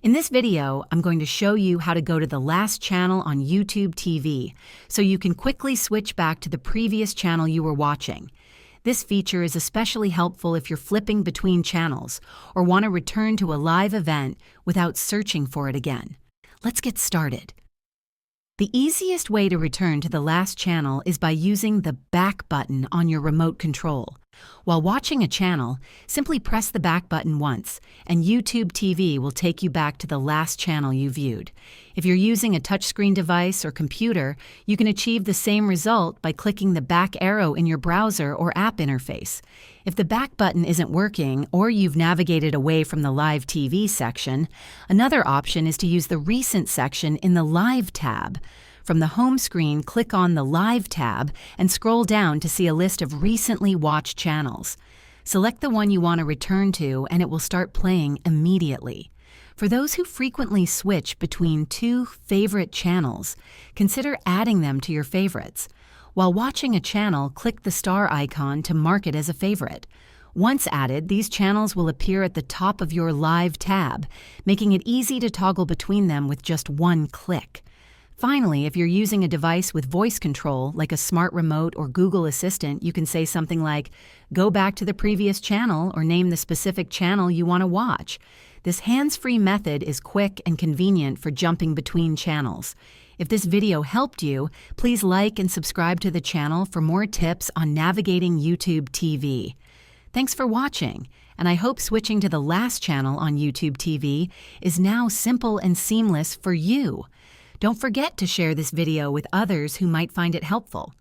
In this video, I'm going to show you how to go to the last channel on YouTube TV so you can quickly switch back to the previous channel you were watching. This feature is especially helpful if you're flipping between channels or want to return to a live event without searching for it again. Let's get started. The easiest way to return to the last channel is by using the back button on your remote control. While watching a channel, simply press the back button once, and YouTube TV will take you back to the last channel you viewed. If you're using a touchscreen device or computer, you can achieve the same result by clicking the back arrow in your browser or app interface. If the back button isn't working or you've navigated away from the Live TV section, another option is to use the Recent section in the Live tab. From the home screen, click on the Live tab and scroll down to see a list of recently watched channels. Select the one you want to return to and it will start playing immediately. For those who frequently switch between two favorite channels, consider adding them to your favorites. While watching a channel, click the star icon to mark it as a favorite. Once added, these channels will appear at the top of your Live tab, making it easy to toggle between them with just one click. Finally, if you're using a device with voice control, like a smart remote or Google Assistant, you can say something like, "Go back to the previous channel," or name the specific channel you want to watch. This hands-free method is quick and convenient for jumping between channels. If this video helped you, please like and subscribe to the channel for more tips on navigating YouTube TV. Thanks for watching, and I hope switching to the last channel on YouTube TV is now simple and seamless for you. Don't forget to share this video with others who might find it helpful.